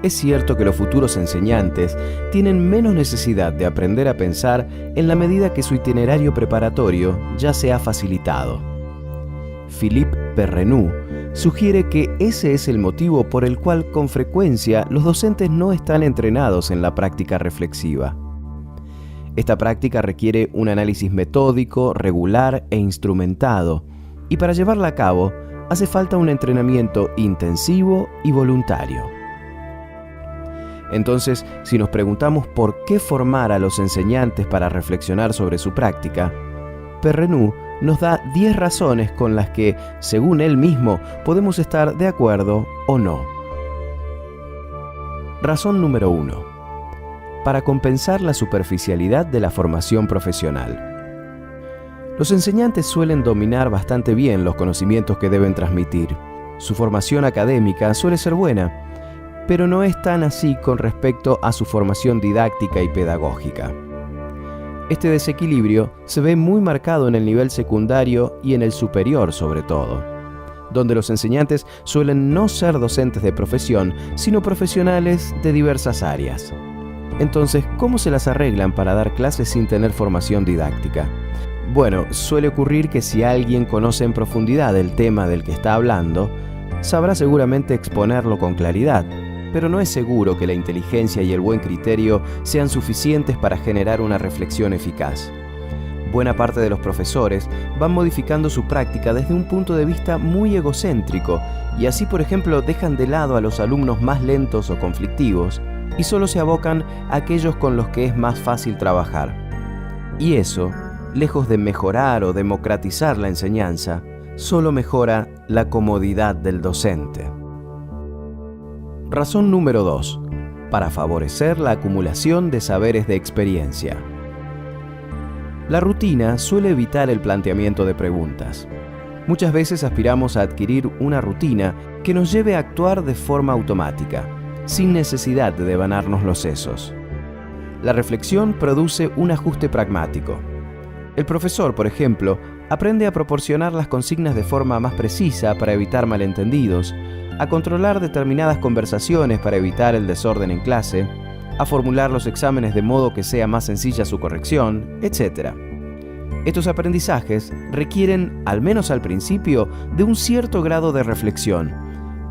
Es cierto que los futuros enseñantes tienen menos necesidad de aprender a pensar en la medida que su itinerario preparatorio ya se ha facilitado. Philippe Perrenot sugiere que ese es el motivo por el cual con frecuencia los docentes no están entrenados en la práctica reflexiva. Esta práctica requiere un análisis metódico, regular e instrumentado, y para llevarla a cabo hace falta un entrenamiento intensivo y voluntario. Entonces, si nos preguntamos por qué formar a los enseñantes para reflexionar sobre su práctica, Perrenot nos da 10 razones con las que, según él mismo, podemos estar de acuerdo o no. Razón número 1. Para compensar la superficialidad de la formación profesional. Los enseñantes suelen dominar bastante bien los conocimientos que deben transmitir. Su formación académica suele ser buena, pero no es tan así con respecto a su formación didáctica y pedagógica. Este desequilibrio se ve muy marcado en el nivel secundario y en el superior sobre todo, donde los enseñantes suelen no ser docentes de profesión, sino profesionales de diversas áreas. Entonces, ¿cómo se las arreglan para dar clases sin tener formación didáctica? Bueno, suele ocurrir que si alguien conoce en profundidad el tema del que está hablando, sabrá seguramente exponerlo con claridad, pero no es seguro que la inteligencia y el buen criterio sean suficientes para generar una reflexión eficaz. Buena parte de los profesores van modificando su práctica desde un punto de vista muy egocéntrico y así, por ejemplo, dejan de lado a los alumnos más lentos o conflictivos y solo se abocan a aquellos con los que es más fácil trabajar. Y eso, lejos de mejorar o democratizar la enseñanza, solo mejora la comodidad del docente. Razón número 2. Para favorecer la acumulación de saberes de experiencia. La rutina suele evitar el planteamiento de preguntas. Muchas veces aspiramos a adquirir una rutina que nos lleve a actuar de forma automática, sin necesidad de devanarnos los sesos. La reflexión produce un ajuste pragmático. El profesor, por ejemplo, aprende a proporcionar las consignas de forma más precisa para evitar malentendidos, a controlar determinadas conversaciones para evitar el desorden en clase, a formular los exámenes de modo que sea más sencilla su corrección, etc. Estos aprendizajes requieren, al menos al principio, de un cierto grado de reflexión,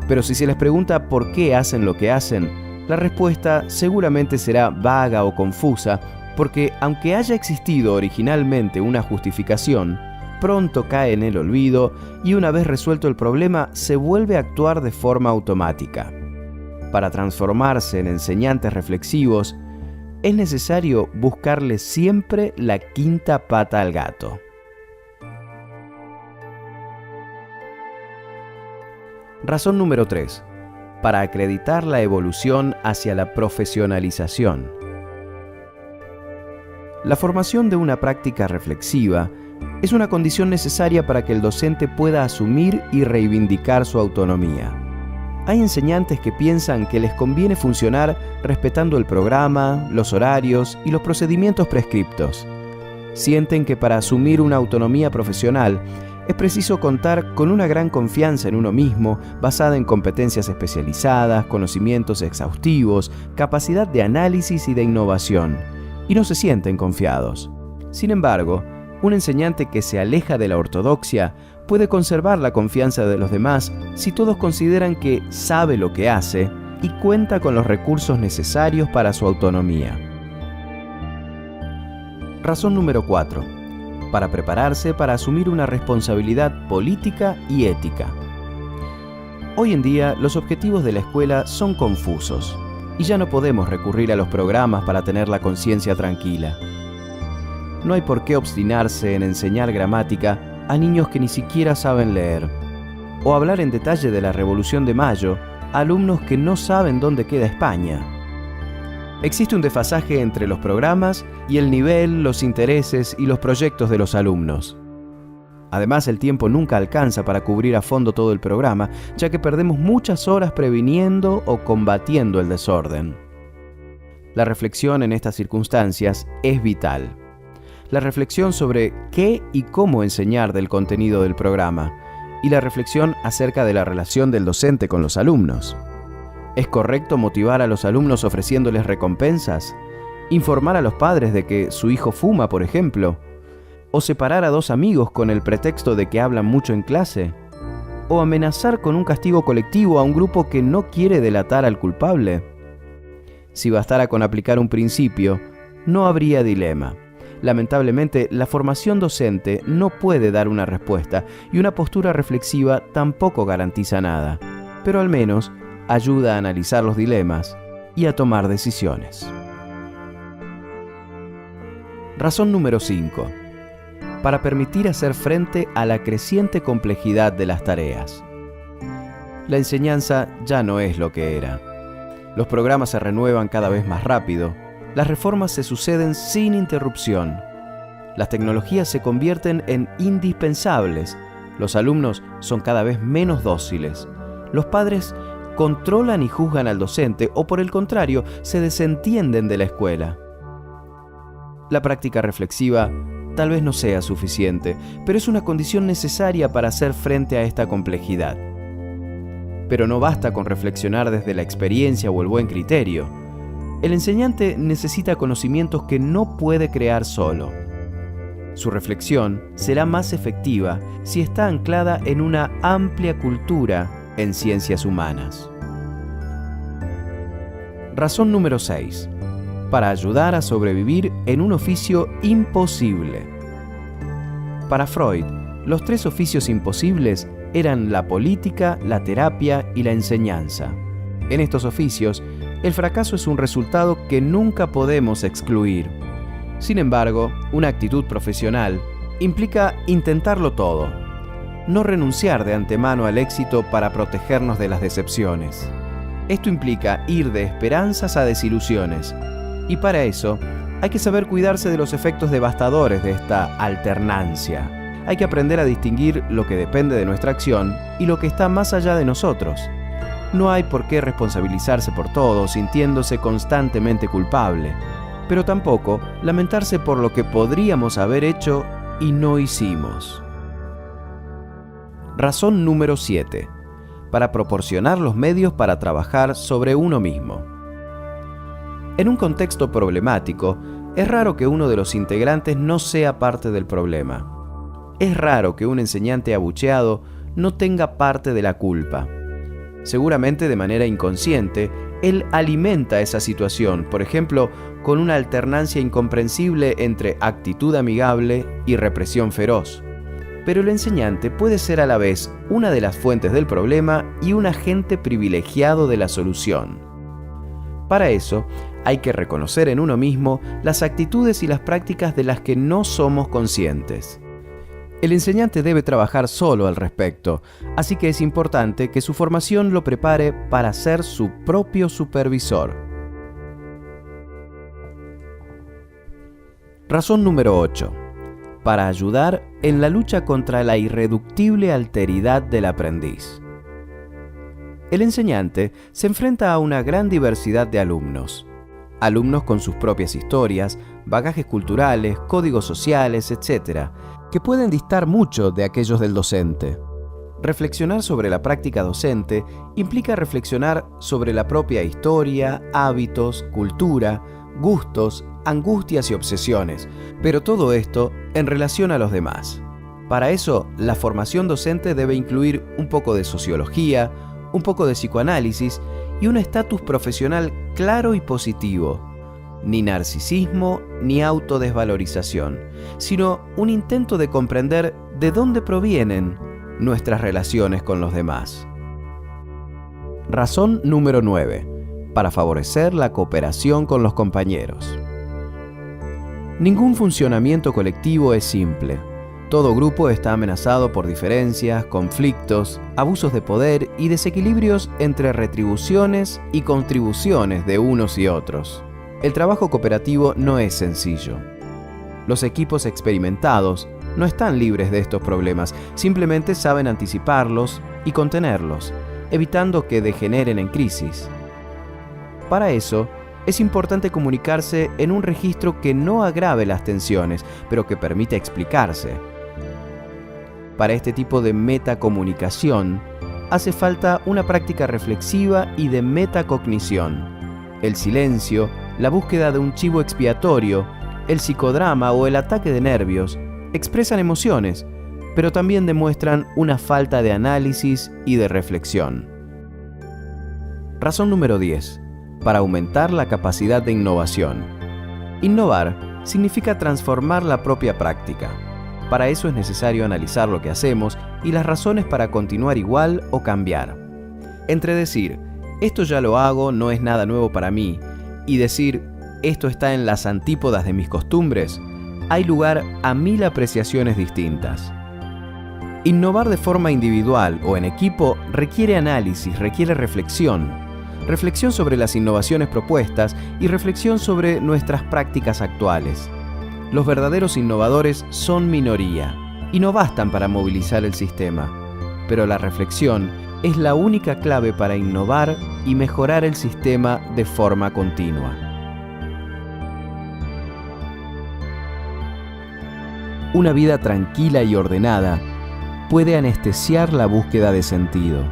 pero si se les pregunta por qué hacen lo que hacen, la respuesta seguramente será vaga o confusa, porque aunque haya existido originalmente una justificación, pronto cae en el olvido y una vez resuelto el problema se vuelve a actuar de forma automática. Para transformarse en enseñantes reflexivos, es necesario buscarle siempre la quinta pata al gato. Razón número 3. Para acreditar la evolución hacia la profesionalización. La formación de una práctica reflexiva es una condición necesaria para que el docente pueda asumir y reivindicar su autonomía. Hay enseñantes que piensan que les conviene funcionar respetando el programa, los horarios y los procedimientos prescriptos. Sienten que para asumir una autonomía profesional es preciso contar con una gran confianza en uno mismo, basada en competencias especializadas, conocimientos exhaustivos, capacidad de análisis y de innovación, y no se sienten confiados. Sin embargo, un enseñante que se aleja de la ortodoxia puede conservar la confianza de los demás si todos consideran que sabe lo que hace y cuenta con los recursos necesarios para su autonomía. Razón número 4. Para prepararse para asumir una responsabilidad política y ética. Hoy en día, los objetivos de la escuela son confusos y ya no podemos recurrir a los programas para tener la conciencia tranquila. No hay por qué obstinarse en enseñar gramática a niños que ni siquiera saben leer, o hablar en detalle de la Revolución de Mayo a alumnos que no saben dónde queda España. Existe un desfasaje entre los programas y el nivel, los intereses y los proyectos de los alumnos. Además, el tiempo nunca alcanza para cubrir a fondo todo el programa, ya que perdemos muchas horas previniendo o combatiendo el desorden. La reflexión en estas circunstancias es vital. La reflexión sobre qué y cómo enseñar del contenido del programa, y la reflexión acerca de la relación del docente con los alumnos. ¿Es correcto motivar a los alumnos ofreciéndoles recompensas? ¿Informar a los padres de que su hijo fuma, por ejemplo? ¿O separar a dos amigos con el pretexto de que hablan mucho en clase? ¿O amenazar con un castigo colectivo a un grupo que no quiere delatar al culpable? Si bastara con aplicar un principio, no habría dilema. Lamentablemente, la formación docente no puede dar una respuesta y una postura reflexiva tampoco garantiza nada, pero al menos ayuda a analizar los dilemas y a tomar decisiones. Razón número 5. Para permitir hacer frente a la creciente complejidad de las tareas. La enseñanza ya no es lo que era. Los programas se renuevan cada vez más rápido. Las reformas se suceden sin interrupción. Las tecnologías se convierten en indispensables. Los alumnos son cada vez menos dóciles. Los padres controlan y juzgan al docente o, por el contrario, se desentienden de la escuela. La práctica reflexiva tal vez no sea suficiente, pero es una condición necesaria para hacer frente a esta complejidad. Pero no basta con reflexionar desde la experiencia o el buen criterio. El enseñante necesita conocimientos que no puede crear solo. Su reflexión será más efectiva si está anclada en una amplia cultura en ciencias humanas. Razón número 6. Para ayudar a sobrevivir en un oficio imposible. Para Freud, los 3 oficios imposibles eran la política, la terapia y la enseñanza. En estos oficios, el fracaso es un resultado que nunca podemos excluir. Sin embargo, una actitud profesional implica intentarlo todo, no renunciar de antemano al éxito para protegernos de las decepciones. Esto implica ir de esperanzas a desilusiones, y para eso hay que saber cuidarse de los efectos devastadores de esta alternancia. Hay que aprender a distinguir lo que depende de nuestra acción y lo que está más allá de nosotros. No hay por qué responsabilizarse por todo sintiéndose constantemente culpable, pero tampoco lamentarse por lo que podríamos haber hecho y no hicimos. Razón número 7. Para proporcionar los medios para trabajar sobre uno mismo. En un contexto problemático, es raro que uno de los integrantes no sea parte del problema. Es raro que un enseñante abucheado no tenga parte de la culpa. Seguramente de manera inconsciente, él alimenta esa situación, por ejemplo, con una alternancia incomprensible entre actitud amigable y represión feroz. Pero el enseñante puede ser a la vez una de las fuentes del problema y un agente privilegiado de la solución. Para eso, hay que reconocer en uno mismo las actitudes y las prácticas de las que no somos conscientes. El enseñante debe trabajar solo al respecto, así que es importante que su formación lo prepare para ser su propio supervisor. Razón número 8. Para ayudar en la lucha contra la irreductible alteridad del aprendiz. El enseñante se enfrenta a una gran diversidad de alumnos. Alumnos con sus propias historias, bagajes culturales, códigos sociales, etc., que pueden distar mucho de aquellos del docente. Reflexionar sobre la práctica docente implica reflexionar sobre la propia historia, hábitos, cultura, gustos, angustias y obsesiones, pero todo esto en relación a los demás. Para eso, la formación docente debe incluir un poco de sociología, un poco de psicoanálisis y un estatus profesional claro y positivo. Ni narcisismo ni autodesvalorización, sino un intento de comprender de dónde provienen nuestras relaciones con los demás. Razón número 9. Para favorecer la cooperación con los compañeros. Ningún funcionamiento colectivo es simple. Todo grupo está amenazado por diferencias, conflictos, abusos de poder y desequilibrios entre retribuciones y contribuciones de unos y otros. El trabajo cooperativo no es sencillo. Los equipos experimentados no están libres de estos problemas, simplemente saben anticiparlos y contenerlos, evitando que degeneren en crisis. Para eso, es importante comunicarse en un registro que no agrave las tensiones, pero que permita explicarse. Para este tipo de metacomunicación, hace falta una práctica reflexiva y de metacognición. El silencio, la búsqueda de un chivo expiatorio, el psicodrama o el ataque de nervios expresan emociones, pero también demuestran una falta de análisis y de reflexión. Razón número 10. Para aumentar la capacidad de innovación. Innovar significa transformar la propia práctica. Para eso es necesario analizar lo que hacemos y las razones para continuar igual o cambiar. Entre decir, esto ya lo hago, no es nada nuevo para mí, y decir, esto está en las antípodas de mis costumbres, hay lugar a 1000 apreciaciones distintas. Innovar de forma individual o en equipo requiere análisis, requiere reflexión sobre las innovaciones propuestas y reflexión sobre nuestras prácticas actuales. Los verdaderos innovadores son minoría y no bastan para movilizar el sistema, pero la reflexión es la única clave para innovar y mejorar el sistema de forma continua. Una vida tranquila y ordenada puede anestesiar la búsqueda de sentido,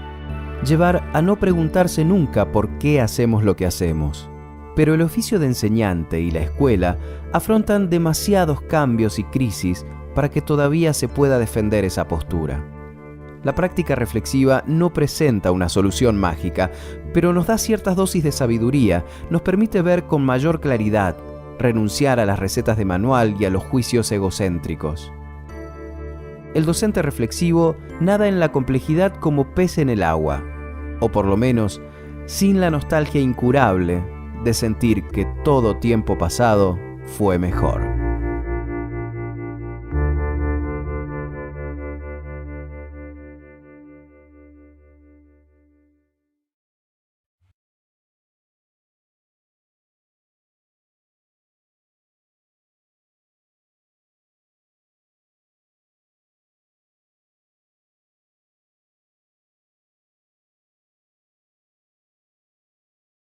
llevar a no preguntarse nunca por qué hacemos lo que hacemos. Pero el oficio de enseñante y la escuela afrontan demasiados cambios y crisis para que todavía se pueda defender esa postura. La práctica reflexiva no presenta una solución mágica, pero nos da ciertas dosis de sabiduría, nos permite ver con mayor claridad, renunciar a las recetas de manual y a los juicios egocéntricos. El docente reflexivo nada en la complejidad como pez en el agua, o por lo menos sin la nostalgia incurable de sentir que todo tiempo pasado fue mejor.